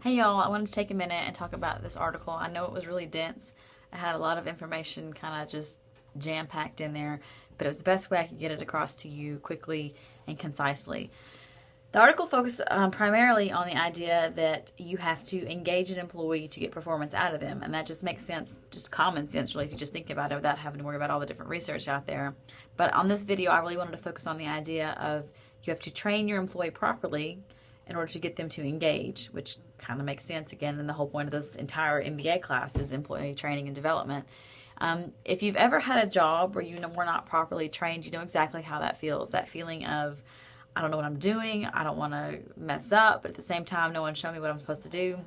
Hey y'all, I wanted to take a minute and talk about this article. I know it was really dense. It had a lot of information kind of just jam packed in there, but it was the best way I could get it across to you quickly and concisely. The article focused primarily on the idea that you have to engage an employee to get performance out of them. And that just makes sense, just common sense, really, if you just think about it without having to worry about all the different research out there. But on this video, I really wanted to focus on the idea of you have to train your employee properly in order to get them to engage, which kind of makes sense again. And the whole point of this entire MBA class is employee training and development. If you've ever had a job where you were not properly trained, you know exactly how that feels. That feeling of, I don't know what I'm doing, I don't want to mess up, but at the same time, no one showed me what I'm supposed to do.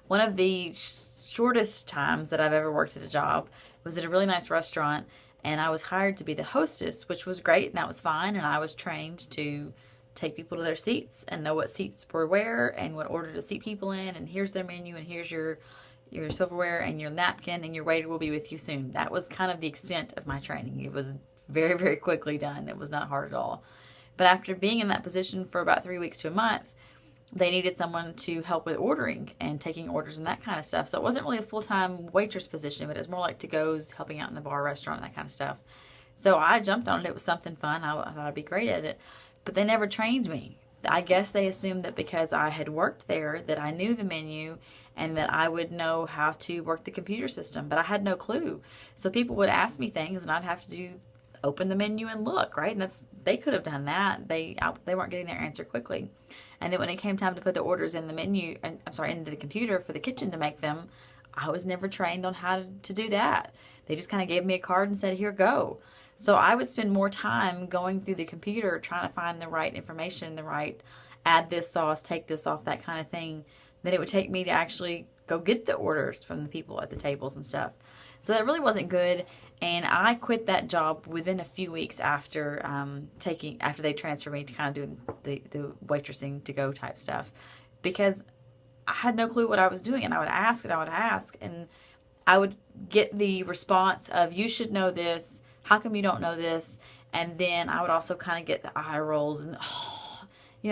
One of the shortest times that I've ever worked at a job was at a really nice restaurant, and I was hired to be the hostess, which was great, and that was fine, and I was trained to take people to their seats and know what seats were where and what order to seat people in, and here's their menu, and here's your silverware and your napkin, and your waiter will be with you soon. That was kind of the extent of my training. It was very, very quickly done. It was not hard at all. But after being in that position for about 3 weeks to a month, they needed someone to help with ordering and taking orders and that kind of stuff. So it wasn't really a full-time waitress position, but it was more like to-goes, helping out in the bar, restaurant, that kind of stuff. So I jumped on it. It was something fun. I thought I'd be great at it. But they never trained me. I guess they assumed that because I had worked there that I knew the menu and that I would know how to work the computer system. But I had no clue. So people would ask me things and I'd have to open the menu and look, right? And they could have done that. They weren't getting their answer quickly. And then when it came time to put the orders in the menu, into the computer for the kitchen to make them, I was never trained on how to do that. They just kind of gave me a card and said, here, go. So I would spend more time going through the computer trying to find the right information, the right add this sauce, take this off, that kind of thing, than it would take me to actually go get the orders from the people at the tables and stuff. So that really wasn't good, and I quit that job within a few weeks after after they transferred me to kind of doing the waitressing to go type stuff, because I had no clue what I was doing, and I would ask and I would get the response of, you should know this, how come you don't know this? And then I would also kind of get the eye rolls and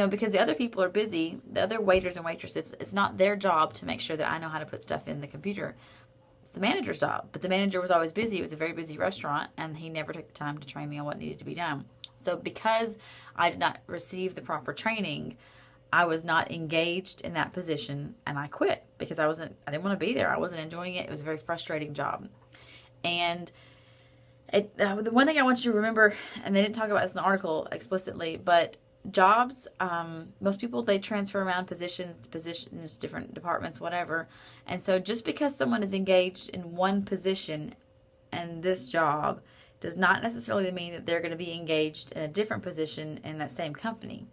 because the other people are busy, the other waiters and waitresses, it's not their job to make sure that I know how to put stuff in the computer. It's the manager's job. But the manager was always busy. It was a very busy restaurant, and he never took the time to train me on what needed to be done. So because I did not receive the proper training, I was not engaged in that position, and I quit because I didn't want to be there. I wasn't enjoying it. It was a very frustrating job. And the one thing I want you to remember, and they didn't talk about this in the article explicitly, but jobs, most people, they transfer around positions, different departments, whatever. And so just because someone is engaged in one position and this job does not necessarily mean that they're going to be engaged in a different position in that same company,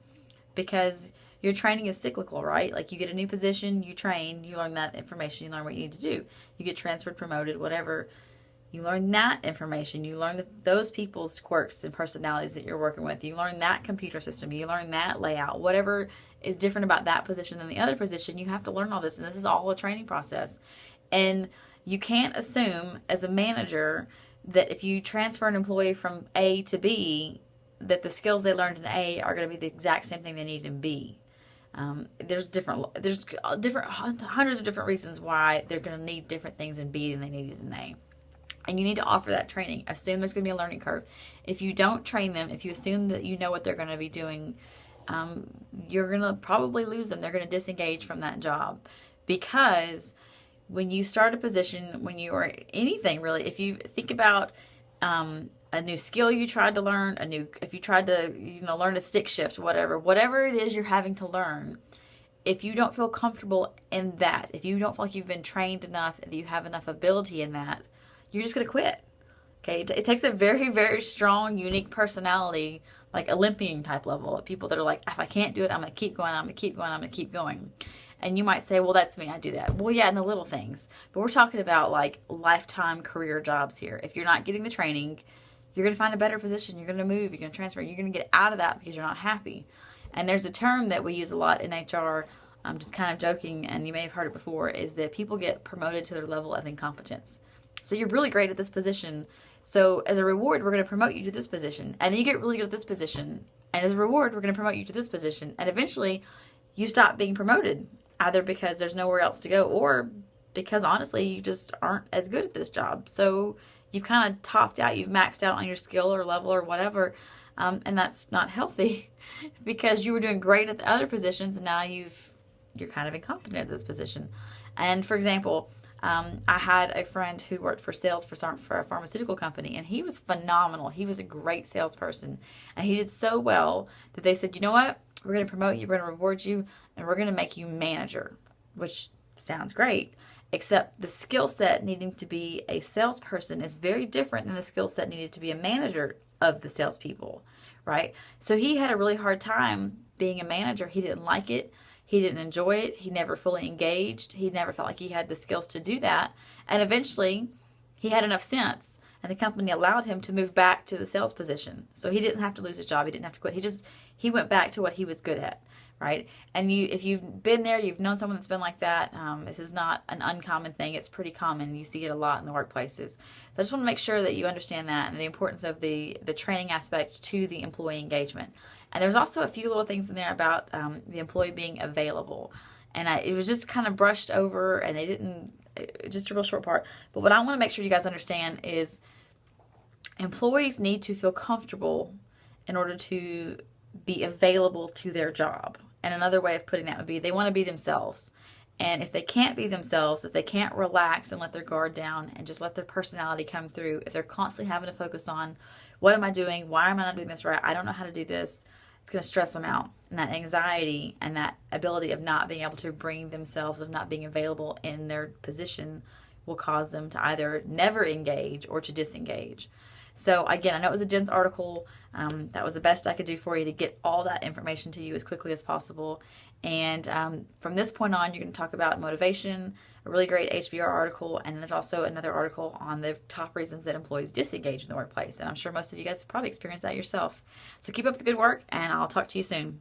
because your training is cyclical, right? Like, you get a new position, you train, you learn that information, you learn what you need to do, you get transferred, promoted, whatever. You learn that information. You learn those people's quirks and personalities that you're working with. You learn that computer system. You learn that layout. Whatever is different about that position than the other position, you have to learn all this. And this is all a training process. And you can't assume as a manager that if you transfer an employee from A to B, that the skills they learned in A are going to be the exact same thing they need in B. There's hundreds of different reasons why they're going to need different things in B than they needed in A. And you need to offer that training. Assume there's going to be a learning curve. If you don't train them, if you assume that you know what they're going to be doing, you're going to probably lose them. They're going to disengage from that job. Because when you start a position, when you are anything really, if you think about a new skill you tried to learn, if you tried to learn a stick shift, whatever it is you're having to learn, if you don't feel comfortable in that, if you don't feel like you've been trained enough, that you have enough ability in that, you're just going to quit. Okay? It takes a very, very strong, unique personality, like Olympian type level, of people that are like, if I can't do it, I'm going to keep going, I'm going to keep going, I'm going to keep going. And you might say, well, that's me, I do that. Well, yeah, in the little things. But we're talking about like lifetime career jobs here. If you're not getting the training, you're going to find a better position. You're going to move, you're going to transfer, you're going to get out of that because you're not happy. And there's a term that we use a lot in HR, I'm just kind of joking, and you may have heard it before, is that people get promoted to their level of incompetence. So you're really great at this position. So as a reward, we're going to promote you to this position. And then you get really good at this position. And as a reward, we're going to promote you to this position. And eventually, you stop being promoted either because there's nowhere else to go or because honestly you just aren't as good at this job. So you've kind of topped out, you've maxed out on your skill or level or whatever, and that's not healthy because you were doing great at the other positions and now you're kind of incompetent at this position. And for example, I had a friend who worked for sales for a pharmaceutical company, and he was phenomenal. He was a great salesperson, and he did so well that they said, you know what? We're going to promote you, we're going to reward you, and we're going to make you manager, which sounds great, except the skill set needing to be a salesperson is very different than the skill set needed to be a manager of the salespeople, right? So he had a really hard time being a manager. He didn't like it. He didn't enjoy it. He never fully engaged. He never felt like he had the skills to do that. And eventually, he had enough sense, and the company allowed him to move back to the sales position. So he didn't have to lose his job. He didn't have to quit. He went back to what he was good at, right? And if you've been there, you've known someone that's been like that. This is not an uncommon thing. It's pretty common. You see it a lot in the workplaces. So I just want to make sure that you understand that and the importance of the training aspect to the employee engagement. And there's also a few little things in there about the employee being available. And it was just kind of brushed over, and they didn't, just a real short part. But what I want to make sure you guys understand is employees need to feel comfortable in order to be available to their job. And another way of putting that would be they want to be themselves. And if they can't be themselves, if they can't relax and let their guard down and just let their personality come through, if they're constantly having to focus on what am I doing? Why am I not doing this right? I don't know how to do this. It's going to stress them out. And that anxiety and that ability of not being able to bring themselves, of not being available in their position, will cause them to either never engage or to disengage. So again, I know it was a dense article. That was the best I could do for you to get all that information to you as quickly as possible. And from this point on, you're going to talk about motivation, a really great HBR article, and there's also another article on the top reasons that employees disengage in the workplace. And I'm sure most of you guys have probably experienced that yourself. So keep up the good work, and I'll talk to you soon.